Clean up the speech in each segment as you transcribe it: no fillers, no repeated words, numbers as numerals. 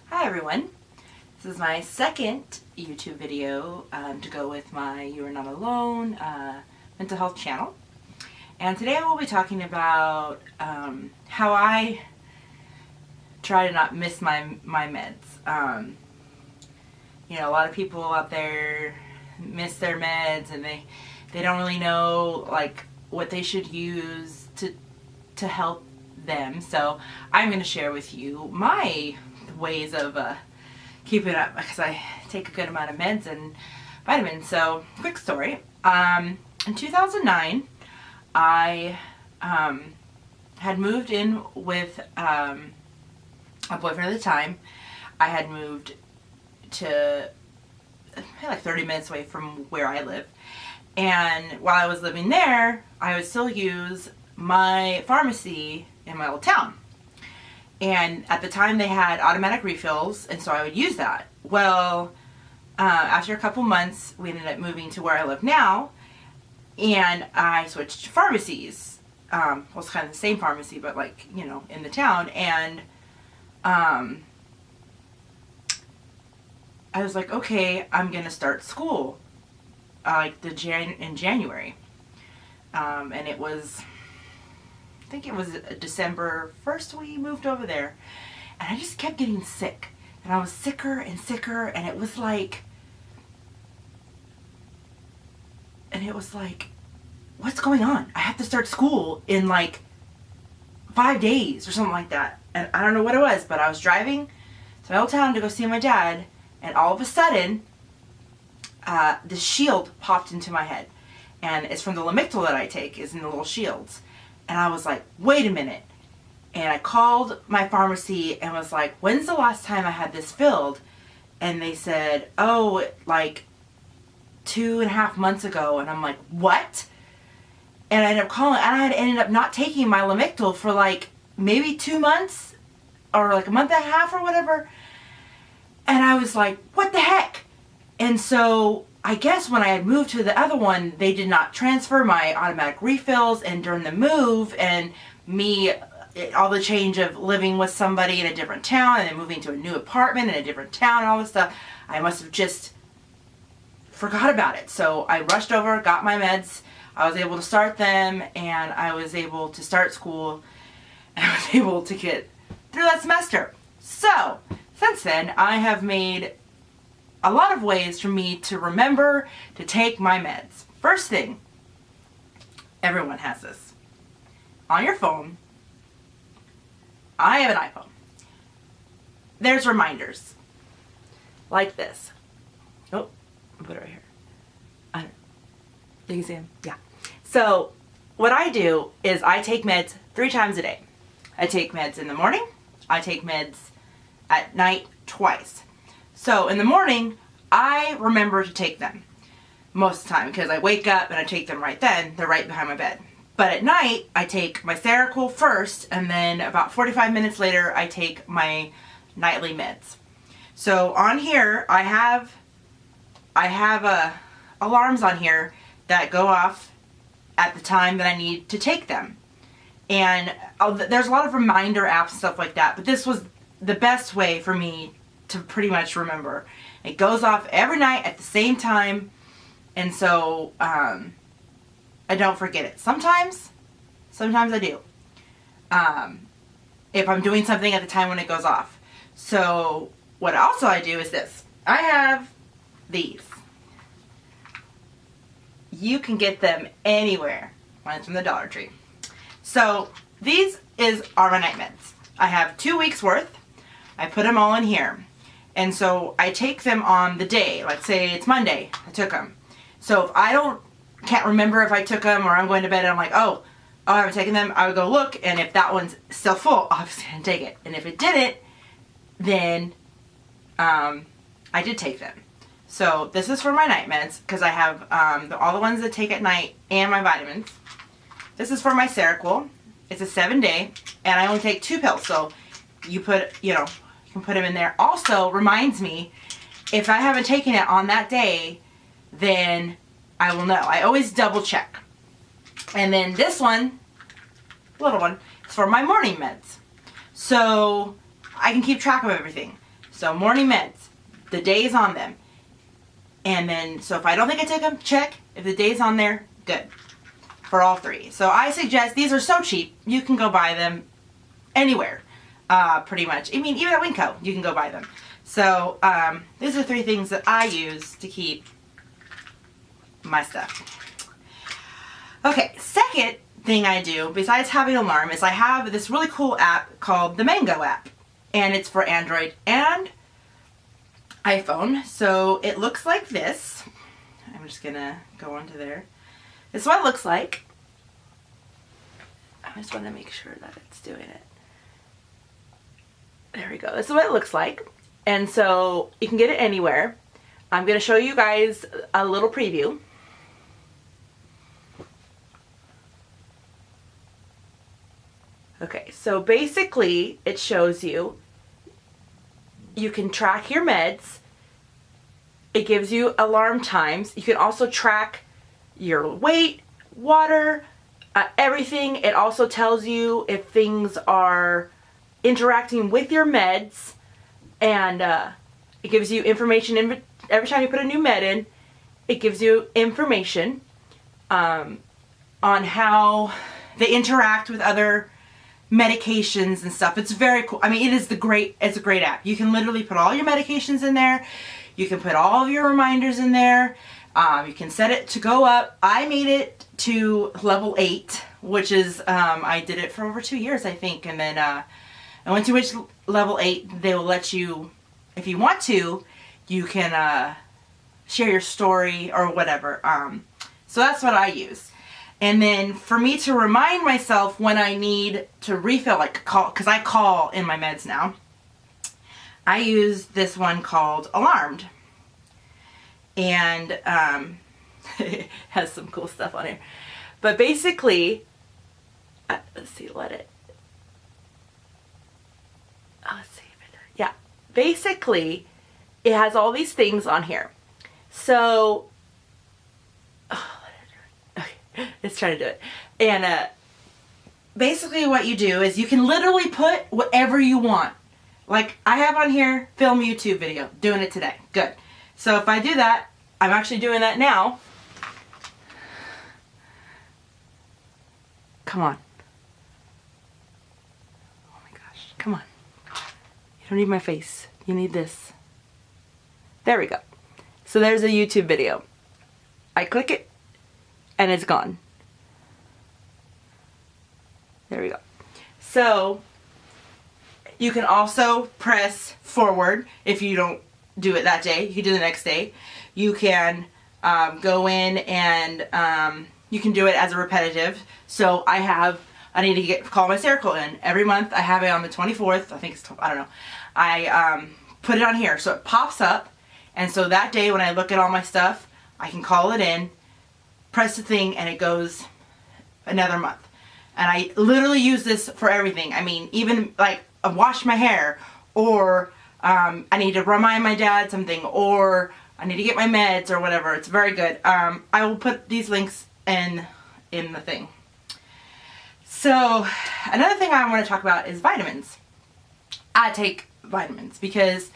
Hi everyone, this is my second YouTube video to go with my You Are Not Alone mental health channel. And today I will be talking about how I try to not miss my meds. You know, a lot of people out there miss their meds and they don't really know like what they should use to help them. So I'm going to share with you my ways of keeping up, because I take a good amount of meds and vitamins. So quick story, in 2009 I had moved in with a boyfriend at the time. I had moved to like 30 minutes away from where I live, and while I was living there I would still use my pharmacy in my old town. And at the time they had automatic refills, and so I would use that. Well, after a couple months we ended up moving to where I live now, and I switched pharmacies. Well, it's kind of the same pharmacy, but like, you know, in the town. And I was like, okay, I'm gonna start school like in January. And it was, I think it was December 1st we moved over there, and I just kept getting sick, and I was sicker and sicker, and it was like, what's going on? I have to start school in like 5 days or something like that. And I don't know what it was, but I was driving to my old town to go see my dad, and all of a sudden this shield popped into my head, and it's from the Lamictal that I take, is in the little shields. And I was like, wait a minute. And I called my pharmacy and was like, when's the last time I had this filled? And they said, oh, like 2.5 months ago. And I'm like, what? And I ended up calling, and I had ended up not taking my Lamictal for like maybe 2 months or like a month and a half or whatever. And I was like, what the heck? And so I guess when I had moved to the other one, they did not transfer my automatic refills, and during the move and all the change of living with somebody in a different town and then moving to a new apartment in a different town and all this stuff, I must have just forgot about it. So I rushed over, got my meds, I was able to start them, and I was able to start school, and I was able to get through that semester. So since then I have made a lot of ways for me to remember to take my meds. First thing, everyone has this. On your phone, I have an iPhone. There's reminders. Like this. Oh, I'll put it right here. You can see them? Yeah. So, what I do is I take meds 3 times a day. I take meds in the morning. I take meds at night twice. So in the morning, I remember to take them most of the time because I wake up and I take them right then. They're right behind my bed. But at night, I take my Seroquel first, and then about 45 minutes later, I take my nightly meds. So on here, I have alarms on here that go off at the time that I need to take them. And there's a lot of reminder apps and stuff like that, but this was the best way for me to pretty much remember. It goes off every night at the same time, and so I don't forget it. Sometimes I do. If I'm doing something at the time when it goes off. So what also I do is this. I have these. You can get them anywhere. Mine's from the Dollar Tree. So these are my night meds. I have 2 weeks worth. I put them all in here. And so I take them on the day. Like say it's Monday, I took them. So if I can't remember if I took them, or I'm going to bed and I'm like, oh, I haven't taken them, I would go look, and if that one's still full, obviously I didn't take it. And if it didn't, then I did take them. So this is for my night meds, because I have all the ones that take at night and my vitamins. This is for my Seroquel. It's a 7-day, and I only take 2 pills. So you can put them in there. Also reminds me, if I haven't taken it on that day, then I will know. I always double check. And then this one, little one, is for my morning meds. So I can keep track of everything. So morning meds, the days on them. And then, so if I don't think I took them, check. If the day's on there, good. For all three. So I suggest, these are so cheap, you can go buy them anywhere, pretty much. I mean, even at Winco, you can go buy them. So, these are 3 things that I use to keep my stuff. Okay, second thing I do, besides having an alarm, is I have this really cool app called the Mango app. And it's for Android and iPhone. So it looks like this. I'm just gonna go onto there. This is what it looks like. I just want to make sure that it's doing it. There we go. This is what it looks like. And so you can get it anywhere. I'm going to show you guys a little preview. Okay, so basically it shows you can track your meds. It gives you alarm times. You can also track your weight, water, everything. It also tells you if things are interacting with your meds, and it gives you information every time you put a new med in. It gives you information on how they interact with other medications and stuff. It's very cool. I mean, it's a great app. You can literally put all your medications in there. You can put all of your reminders in there. You can set it to go up. I made it to level 8, which is, I did it for over 2 years, I think. And then, I went to which level 8, they will let you, if you want to, you can, share your story or whatever. So that's what I use. And then for me to remind myself when I need to refill, like call, because I call in my meds now, I use this one called Alarmed. And it has some cool stuff on here. But basically, let's see, yeah, basically, it has all these things on here. So, it's trying to do it. And basically what you do is you can literally put whatever you want. Like I have on here, film YouTube video, doing it today. Good. So if I do that, I'm actually doing that now. Come on. Oh my gosh, come on. You don't need my face. You need this. There we go. So there's a YouTube video. I click it and it's gone. There we go. So you can also press forward if you don't do it that day. You can do it the next day. You can go in and you can do it as a repetitive. So I need to call my Seroquel in. Every month I have it on the 24th. I think it's, I don't know. I put it on here. So it pops up. And so that day when I look at all my stuff, I can call it in, press the thing, and it goes another month. And I literally use this for everything. I mean, even like I wash my hair, or I need to remind my dad something, or I need to get my meds or whatever. It's very good. I will put these links in the thing. So another thing I want to talk about is vitamins. I take vitamins because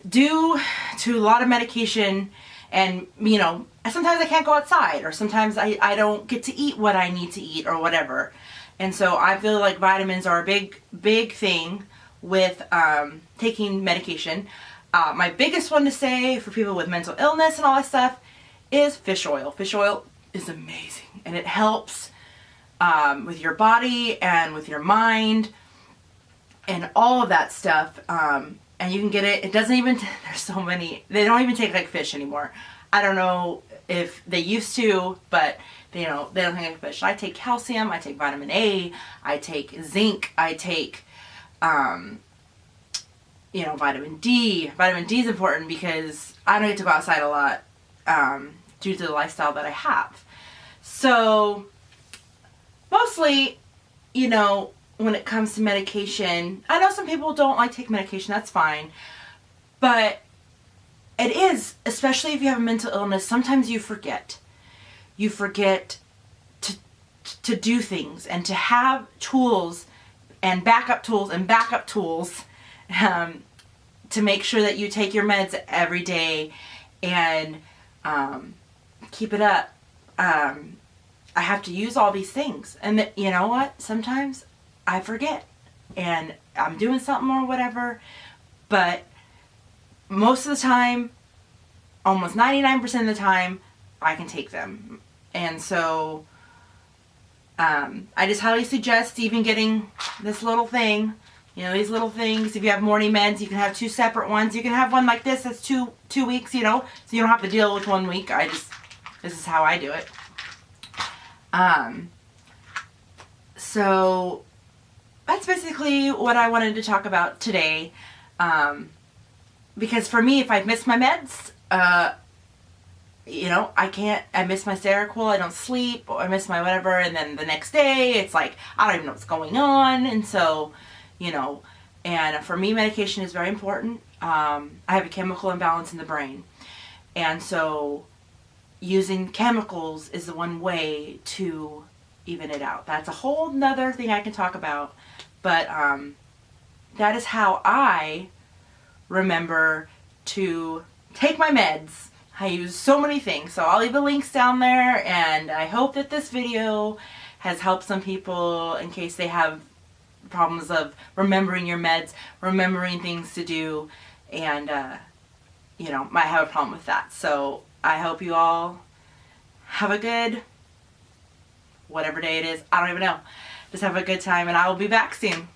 due to a lot of medication, and you know, sometimes I can't go outside, or sometimes I don't get to eat what I need to eat or whatever. And so I feel like vitamins are a big thing with taking medication. My biggest one to say for people with mental illness and all that stuff is fish oil. Fish oil is amazing, and it helps with your body and with your mind and all of that stuff. And you can get it. It doesn't even, there's so many, they don't even take like fish anymore. I don't know if they used to, but you know, they don't take like fish. I take calcium, I take vitamin A, I take zinc, I take, you know, vitamin D. Vitamin D is important because I don't get to go outside a lot due to the lifestyle that I have. So mostly, you know, when it comes to medication, I know some people don't like taking medication, that's fine. But it is, especially if you have a mental illness, sometimes you forget. You forget to do things and to have tools and backup tools to make sure that you take your meds every day and keep it up. I have to use all these things. And you know what? Sometimes I forget. And I'm doing something or whatever. But most of the time, almost 99% of the time, I can take them. And so I just highly suggest even getting this little thing. You know, these little things. If you have morning meds, you can have 2 separate ones. You can have one like this that's two weeks, you know, so you don't have to deal with 1 week. This is how I do it. So that's basically what I wanted to talk about today. Because for me, if I miss my meds, you know, I miss my Seroquel, I don't sleep, or I miss my whatever, and then the next day, it's like, I don't even know what's going on, and so, you know, and for me, medication is very important. I have a chemical imbalance in the brain, and so using chemicals is the one way to even it out. That's a whole nother thing I can talk about, but that is how I remember to take my meds. I use so many things, so I'll leave the links down there, and I hope that this video has helped some people in case they have problems of remembering your meds, remembering things to do, and you know, might have a problem with that. So I hope you all have a good, whatever day it is, I don't even know, just have a good time, and I will be back soon.